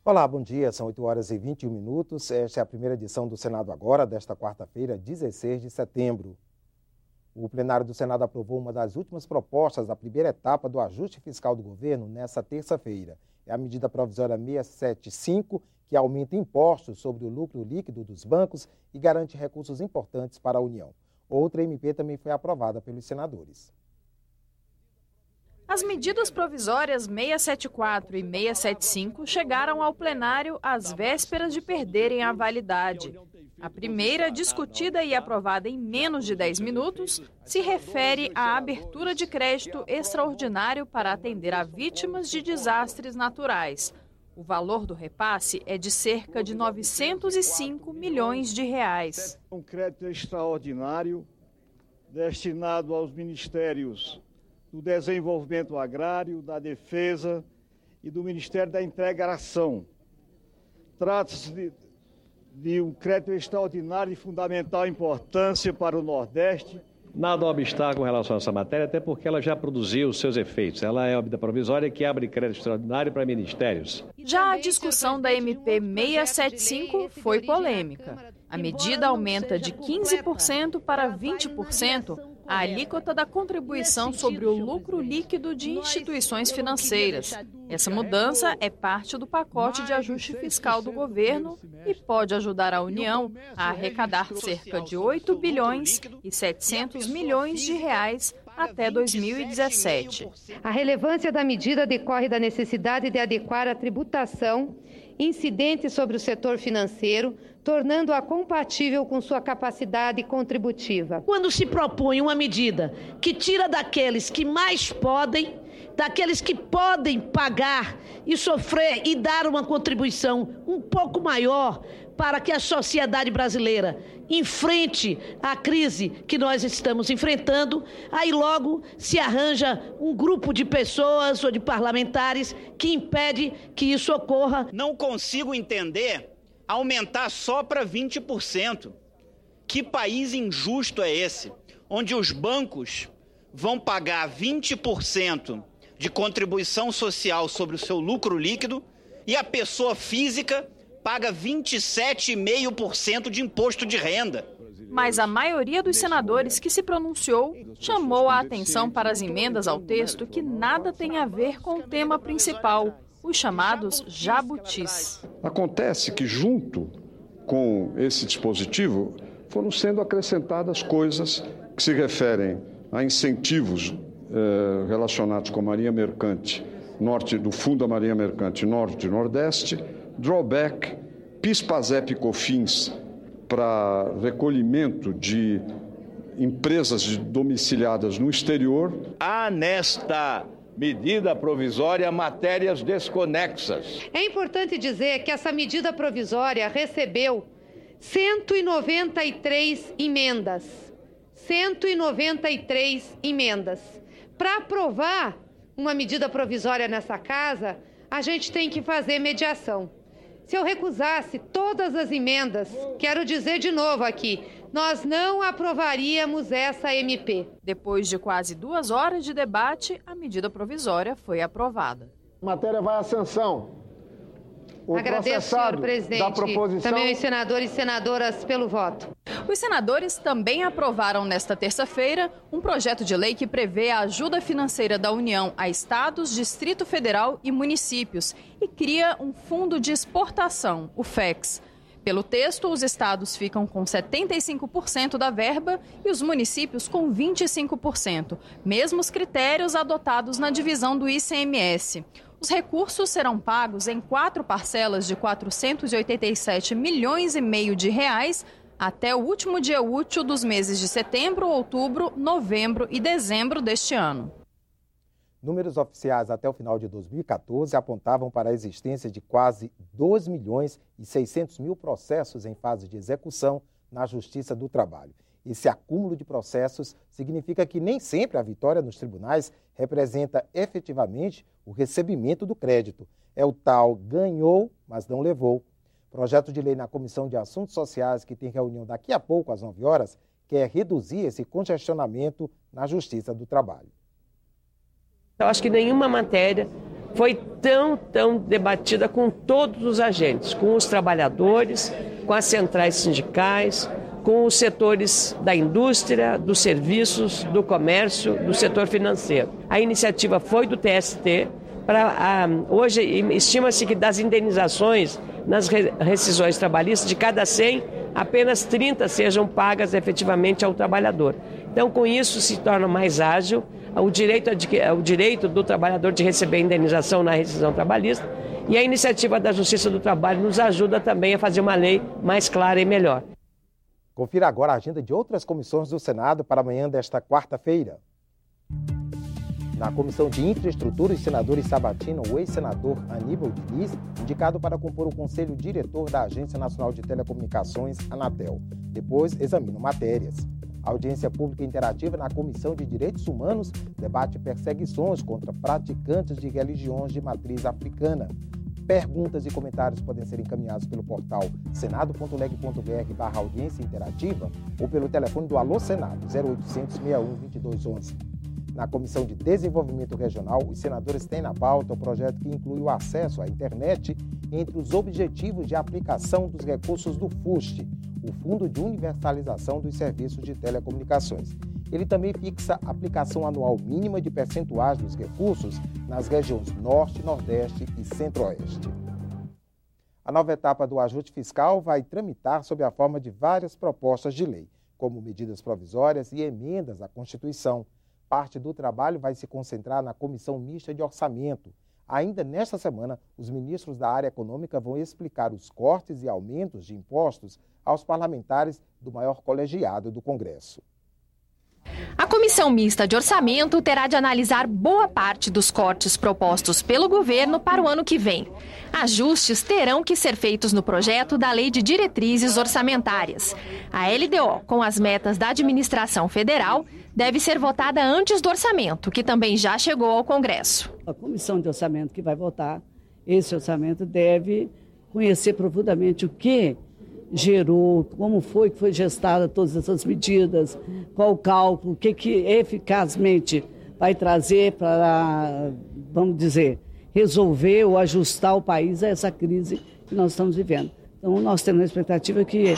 Olá, bom dia. São 8h21. Esta é a primeira edição do Senado Agora, desta quarta-feira, 16 de setembro. O plenário do Senado aprovou uma das últimas propostas da primeira etapa do ajuste fiscal do governo nesta terça-feira. É a medida provisória 675, que aumenta impostos sobre o lucro líquido dos bancos e garante recursos importantes para a União. Outra MP também foi aprovada pelos senadores. As medidas provisórias 674 e 675 chegaram ao plenário às vésperas de perderem a validade. A primeira, discutida e aprovada em menos de 10 minutos, se refere à abertura de crédito extraordinário para atender a vítimas de desastres naturais. O valor do repasse é de cerca de 905 milhões de reais. Um crédito extraordinário destinado aos ministérios do Desenvolvimento Agrário, da Defesa e do Ministério da Integração. Trata-se de um crédito extraordinário de fundamental importância para o Nordeste. Nada obstáculo em relação a essa matéria, até porque ela já produziu os seus efeitos. Ela é a medida provisória que abre crédito extraordinário para ministérios. Já a discussão da MP 675 foi polêmica. A medida aumenta de 15% para 20% a alíquota da contribuição sobre o lucro líquido de instituições financeiras. Essa mudança é parte do pacote de ajuste fiscal do governo e pode ajudar a União a arrecadar cerca de 8 bilhões e 700 milhões de reais até 2017. A relevância da medida decorre da necessidade de adequar a tributação incidente sobre o setor financeiro, tornando-a compatível com sua capacidade contributiva. Quando se propõe uma medida que tira daqueles que mais podem, daqueles que podem pagar e sofrer e dar uma contribuição um pouco maior para que a sociedade brasileira enfrente a crise que nós estamos enfrentando, aí logo se arranja um grupo de pessoas ou de parlamentares que impede que isso ocorra. Não consigo entender aumentar só para 20%. Que país injusto é esse, onde os bancos vão pagar 20% de contribuição social sobre o seu lucro líquido e a pessoa física paga 27,5% de imposto de renda. Mas a maioria dos senadores que se pronunciou chamou a atenção para as emendas ao texto que nada tem a ver com o tema principal, os chamados jabutis. Acontece que, junto com esse dispositivo, foram sendo acrescentadas coisas que se referem a incentivos relacionados com a Marinha Mercante, do Fundo da Marinha Mercante Norte e Nordeste, drawback, PIS/PASEP e COFINS para recolhimento de empresas domiciliadas no exterior. Há nesta medida provisória matérias desconexas. É importante dizer que essa medida provisória recebeu 193 emendas. 193 emendas. Para aprovar uma medida provisória nessa casa, a gente tem que fazer mediação. Se eu recusasse todas as emendas, quero dizer de novo aqui, nós não aprovaríamos essa MP. Depois de quase 2 horas de debate, a medida provisória foi aprovada. A matéria vai à sanção. Agradeço, senhor presidente, da proposição... também os senadores e senadoras pelo voto. Os senadores também aprovaram nesta terça-feira um projeto de lei que prevê a ajuda financeira da União a estados, Distrito Federal e municípios e cria um fundo de exportação, o FEX. Pelo texto, os estados ficam com 75% da verba e os municípios com 25%, mesmos critérios adotados na divisão do ICMS. Os recursos serão pagos em 4 parcelas de 487 milhões e meio de reais até o último dia útil dos meses de setembro, outubro, novembro e dezembro deste ano. Números oficiais até o final de 2014 apontavam para a existência de quase 2 milhões e 600 mil processos em fase de execução na Justiça do Trabalho. Esse acúmulo de processos significa que nem sempre a vitória nos tribunais representa efetivamente o recebimento do crédito. É o tal ganhou, mas não levou. Projeto de lei na Comissão de Assuntos Sociais, que tem reunião daqui a pouco, às 9 horas, quer reduzir esse congestionamento na Justiça do Trabalho. Eu acho que nenhuma matéria foi tão debatida com todos os agentes, com os trabalhadores, com as centrais sindicais, com os setores da indústria, dos serviços, do comércio, do setor financeiro. A iniciativa foi do TST. Hoje, estima-se que das indenizações nas rescisões trabalhistas, de cada 100, apenas 30 sejam pagas efetivamente ao trabalhador. Então, com isso, se torna mais ágil o direito do trabalhador de receber indenização na rescisão trabalhista, e a iniciativa da Justiça do Trabalho nos ajuda também a fazer uma lei mais clara e melhor. Confira agora a agenda de outras comissões do Senado para amanhã desta quarta-feira. Na Comissão de Infraestrutura, os senadores sabatinam o ex-senador Aníbal Diniz, indicado para compor o Conselho Diretor da Agência Nacional de Telecomunicações, Anatel. Depois, examinam matérias. A audiência pública interativa na Comissão de Direitos Humanos debate perseguições contra praticantes de religiões de matriz africana. Perguntas e comentários podem ser encaminhados pelo portal senado.leg.br/audiência interativa ou pelo telefone do Alô Senado, 0800 61 2211. Na Comissão de Desenvolvimento Regional, os senadores têm na pauta o projeto que inclui o acesso à internet entre os objetivos de aplicação dos recursos do FUST, o Fundo de Universalização dos Serviços de Telecomunicações. Ele também fixa a aplicação anual mínima de percentuais dos recursos nas regiões Norte, Nordeste e Centro-Oeste. A nova etapa do ajuste fiscal vai tramitar sob a forma de várias propostas de lei, como medidas provisórias e emendas à Constituição. Parte do trabalho vai se concentrar na Comissão Mista de Orçamento. Ainda nesta semana, os ministros da área econômica vão explicar os cortes e aumentos de impostos aos parlamentares do maior colegiado do Congresso. A Comissão Mista de Orçamento terá de analisar boa parte dos cortes propostos pelo governo para o ano que vem. Ajustes terão que ser feitos no projeto da Lei de Diretrizes Orçamentárias. A LDO, com as metas da administração federal, deve ser votada antes do orçamento, que também já chegou ao Congresso. A Comissão de Orçamento que vai votar esse orçamento deve conhecer profundamente o que gerou, como foi que foi gestada todas essas medidas, qual o cálculo, o que eficazmente vai trazer para, vamos dizer, resolver ou ajustar o país a essa crise que nós estamos vivendo. Então, nós temos a expectativa que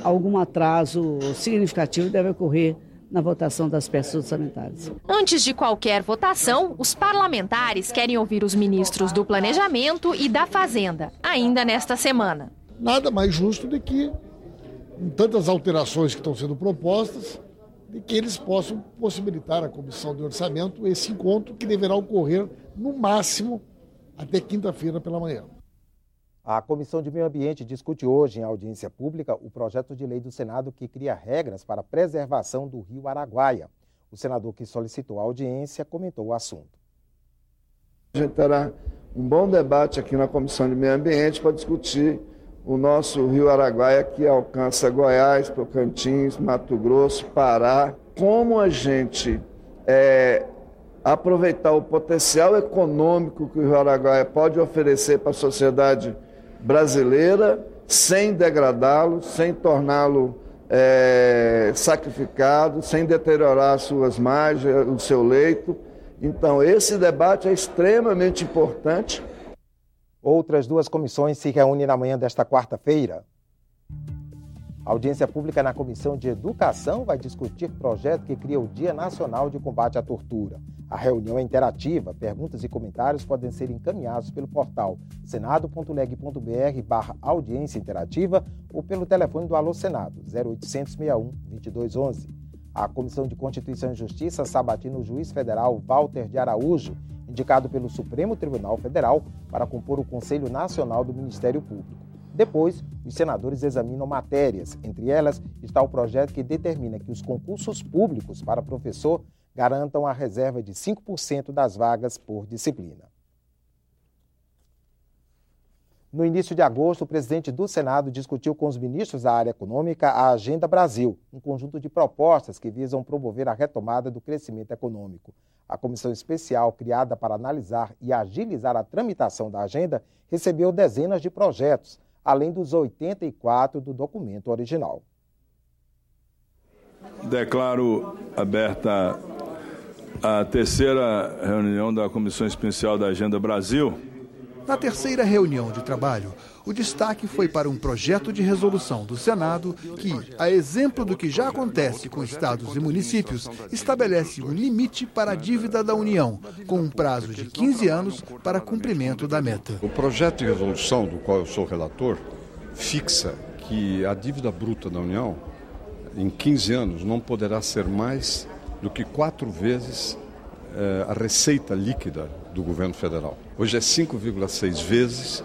algum atraso significativo deve ocorrer na votação das peças orçamentárias. Antes de qualquer votação, os parlamentares querem ouvir os ministros do Planejamento e da Fazenda, ainda nesta semana. Nada mais justo do que, com tantas alterações que estão sendo propostas, de que eles possam possibilitar à Comissão de Orçamento esse encontro que deverá ocorrer, no máximo, até quinta-feira pela manhã. A Comissão de Meio Ambiente discute hoje, em audiência pública, o projeto de lei do Senado que cria regras para a preservação do rio Araguaia. O senador que solicitou a audiência comentou o assunto. A gente terá um bom debate aqui na Comissão de Meio Ambiente para discutir o nosso rio Araguaia, que alcança Goiás, Tocantins, Mato Grosso, Pará. Como a gente aproveitar o potencial econômico que o rio Araguaia pode oferecer para a sociedade brasileira, sem degradá-lo, sem torná-lo sacrificado, sem deteriorar as suas margens, o seu leito. Então, esse debate é extremamente importante. Outras duas comissões se reúnem na manhã desta quarta-feira. A audiência pública na Comissão de Educação vai discutir projeto que cria o Dia Nacional de Combate à Tortura. A reunião é interativa. Perguntas e comentários podem ser encaminhados pelo portal senado.leg.br/audiência interativa ou pelo telefone do Alô Senado, 0800 61 2211. A Comissão de Constituição e Justiça sabatina o juiz federal Walter de Araújo, indicado pelo Supremo Tribunal Federal para compor o Conselho Nacional do Ministério Público. Depois, os senadores examinam matérias. Entre elas está o projeto que determina que os concursos públicos para professor garantam a reserva de 5% das vagas por disciplina. No início de agosto, o presidente do Senado discutiu com os ministros da área econômica a Agenda Brasil, um conjunto de propostas que visam promover a retomada do crescimento econômico. A comissão especial, criada para analisar e agilizar a tramitação da agenda, recebeu dezenas de projetos, além dos 84 do documento original. Declaro aberta a terceira reunião da Comissão Especial da Agenda Brasil. Na terceira reunião de trabalho, o destaque foi para um projeto de resolução do Senado que, a exemplo do que já acontece com estados e municípios, estabelece um limite para a dívida da União, com um prazo de 15 anos para cumprimento da meta. O projeto de resolução, do qual eu sou relator, fixa que a dívida bruta da União, em 15 anos, não poderá ser mais do que 4 vezes a receita líquida do governo federal. Hoje é 5,6 vezes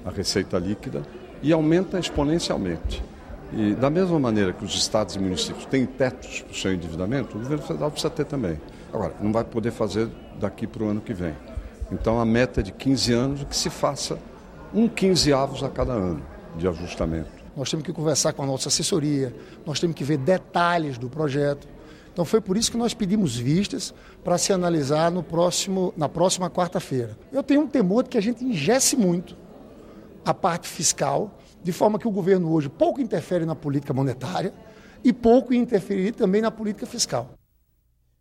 a receita líquida e aumenta exponencialmente. E da mesma maneira que os estados e municípios têm tetos para o seu endividamento, o governo federal precisa ter também. Agora, não vai poder fazer daqui para o ano que vem. Então a meta é de 15 anos, que se faça 1/15 a cada ano de ajustamento. Nós temos que conversar com a nossa assessoria, nós temos que ver detalhes do projeto. Então foi por isso que nós pedimos vistas para se analisar na próxima quarta-feira. Eu tenho um temor de que a gente engesse muito a parte fiscal, de forma que o governo hoje pouco interfere na política monetária e pouco interferir também na política fiscal.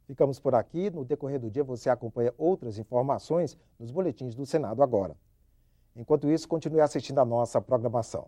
Ficamos por aqui. No decorrer do dia você acompanha outras informações nos boletins do Senado agora. Enquanto isso, continue assistindo a nossa programação.